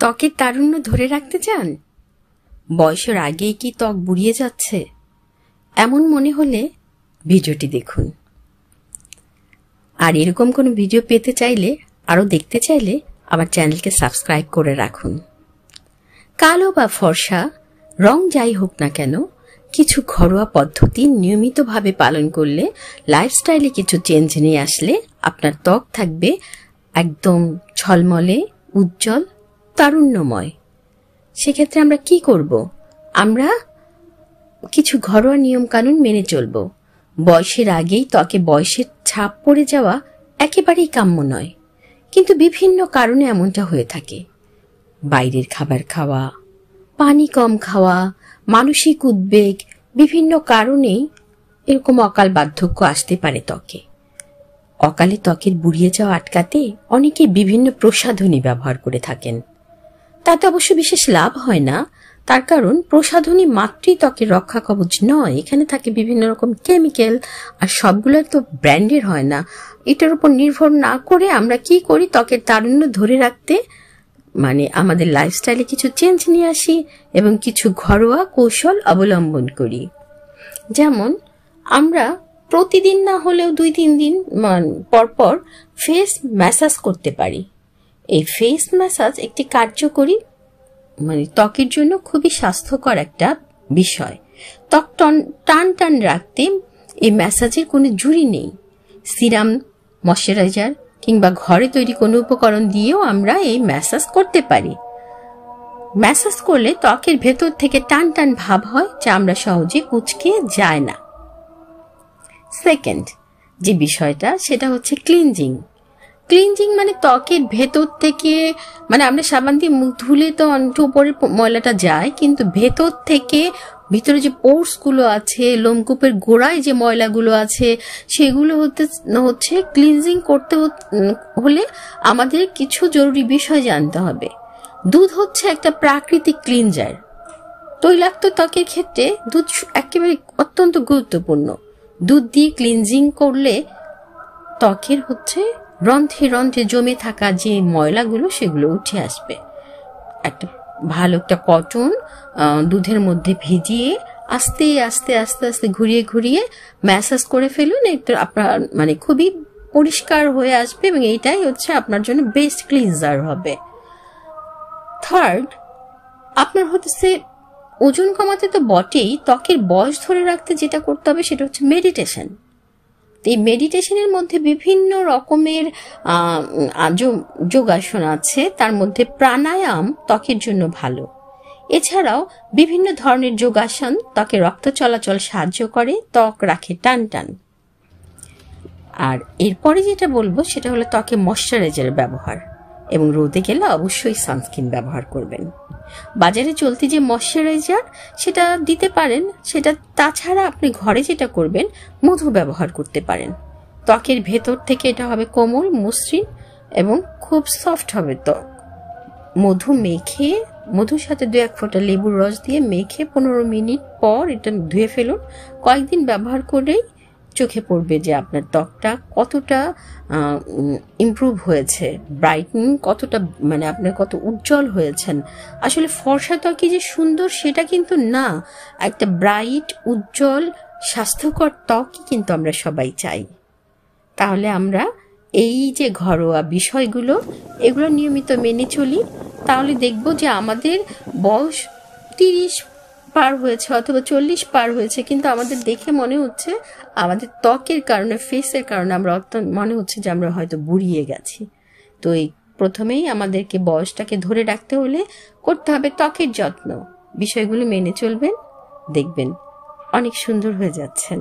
ত্বকের তারুণ্য ধরে রাখতে চান? বয়সের আগেই কি ত্বক বুড়িয়ে যাচ্ছে? এমন মনে হলে ভিডিওটি দেখুন। আর এরকম কোনো ভিডিও পেতে চাইলে, আরও দেখতে চাইলে আমার চ্যানেলকে সাবস্ক্রাইব করে রাখুন। কালো বা ফর্সা রং যাই হোক না কেন, কিছু ঘরোয়া পদ্ধতি নিয়মিতভাবে পালন করলে, লাইফস্টাইলে কিছু চেঞ্জ নিয়ে আসলে আপনার ত্বক থাকবে একদম ঝলমলে, উজ্জ্বল, তারুণ্যময়। সেক্ষেত্রে আমরা কি করব? আমরা কিছু ঘরোয়া নিয়ম কানুন মেনে চলব। বয়সের আগেই ত্বকে বয়সের ছাপ পড়ে যাওয়া একেবারেই কাম্য নয়, কিন্তু বিভিন্ন কারণে এমনটা হয়ে থাকে। বাইরের খাবার খাওয়া, পানি কম খাওয়া, মানসিক উদ্বেগ, বিভিন্ন কারণেই এরকম অকাল বার্ধক্য আসতে পারে ত্বকে। অকালে ত্বকের বুড়িয়ে যাওয়া আটকাতে অনেকে বিভিন্ন প্রসাধনী ব্যবহার করে থাকেন। তাতে অবশ্য বিশেষ লাভ হয় না, তার কারণ প্রসাধনী মাত্রই ত্বকের রক্ষা কবচ নয়। এখানে থাকে বিভিন্ন রকম কেমিক্যাল, আর সবগুলো তো ব্র্যান্ডের হয় না। এটার উপর নির্ভর না করে আমরা কি করি, ত্বকের তারুণ্য ধরে রাখতে আমাদের লাইফস্টাইলে কিছু চেঞ্জ নিয়ে আসি এবং কিছু ঘরোয়া কৌশল অবলম্বন করি। যেমন আমরা প্রতিদিন না হলেও 2-3 দিন পর পর ফেস ম্যাসাজ করতে পারি। এই ফেস ম্যাসাজ একটি কার্যকরী ত্বকের জন্য খুবই স্বাস্থ্যকর একটা বিষয়। ত্বক টান টান রাখতে এই ম্যাসাজের কোনো জুড়ি নেই। সিরাম, ময়শ্চারাইজার কিংবা ঘরে তৈরি কোনো উপকরণ দিয়েও আমরা এই ম্যাসাজ করতে পারি। ম্যাসাজ করলে ত্বকের ভেতর থেকে টান টান ভাব হয়, যা আমরা সহজে কুঁচকে যায় না। সেকেন্ড যে বিষয়টা, সেটা হচ্ছে ক্লিনজিং। ক্লিনজিং ত্বকের ভেতর থেকে, আমরা সাবান দিয়ে মুখ ধুলে তো অনেক উপরে ময়লাটা যায়, কিন্তু ভেতর থেকে ভিতরে যে পোর্স গুলো আছে, লোমকূপের গোড়ায় যে ময়লাগুলো আছে, সেগুলো হচ্ছে ক্লিনজিং করতে হলে আমাদের কিছু জরুরি বিষয় জানতে হবে। দুধ হচ্ছে একটা প্রাকৃতিক ক্লিনজার। তৈলাক্ত ত্বকের ক্ষেত্রে দুধ একেবারে অত্যন্ত গুরুত্বপূর্ণ। দুধ দিয়ে ক্লিনজিং করলে ত্বকের রন্ধ্রে রন্ধ্রে জমে থাকা যে ময়লাগুলো, সেগুলো উঠে আসবে। ভালো একটা কটন দুধের মধ্যে ভিজিয়ে আস্তে আস্তে আস্তে আস্তে ঘুরিয়ে ঘুরিয়ে ম্যাসাজ করে ফেলুন। আপনার খুবই পরিষ্কার হয়ে আসবে এবং এইটাই হচ্ছে আপনার জন্য বেস্ট ক্লিনজার হবে। থার্ড, আপনার ওজন কমাতে তো বটেই, ত্বকের বয়স ধরে রাখতে যেটা করতে হবে সেটা হচ্ছে মেডিটেশন। এই মেডিটেশনের মধ্যে বিভিন্ন রকমের যোগাসন আছে, তার মধ্যে প্রাণায়াম ত্বকের জন্য ভালো। এছাড়াও বিভিন্ন ধরনের যোগাসন ত্বকে রক্ত চলাচল সাহায্য করে, ত্বক রাখে টান টান। আর এরপরে যেটা বলবো সেটা হলো ত্বকে ময়শ্চারাইজারের ব্যবহার, এবং রোদে গেলে অবশ্যই সানস্ক্রিন ব্যবহার করবেন। বাজারে চলতি যে ময়শ্চারাইজার, সেটা দিতে পারেন। সেটা তাছাড়া আপনি ঘরে যেটা করবেন, মধু ব্যবহার করতে পারেন। ত্বকের ভেতর থেকে এটা হবে কোমল, মসৃণ এবং খুব সফট হবে ত্বক। মধুর সাথে 2-1 ফোঁটা লেবুর রস দিয়ে মেখে 15 মিনিট পর এটা ধুয়ে ফেলুন। কয়েকদিন ব্যবহার করেই চোখে পড়বে যে আপনার ত্বকটা কতটা ইমপ্রুভ হয়েছে, ব্রাইটনিং কতটা, আপনার কত উজ্জ্বল হয়েছেন। আসলে ফর্সা ত্বকে যে সুন্দর সেটা কিন্তু না, একটা ব্রাইট, উজ্জ্বল, স্বাস্থ্যকর ত্বকই কিন্তু আমরা সবাই চাই। তাহলে আমরা এই যে ঘরোয়া বিষয়গুলো, এগুলো নিয়মিত মেনে চলি, তাহলে দেখব যে আমাদের বয়স 30 পার হয়েছে অথবা 40 পার হয়েছে, কিন্তু আমাদের দেখে মনে হচ্ছে আমাদের ত্বকের কারণে, ফেসের কারণে মনে হচ্ছে যে আমরা হয়তো বুড়িয়ে গেছি। তো এই প্রথমেই আমাদেরকে বয়সটাকে ধরে রাখতে হলে করতে হবে ত্বকের যত্ন। বিষয়গুলো মেনে চলবেন, দেখবেন অনেক সুন্দর হয়ে যাচ্ছেন।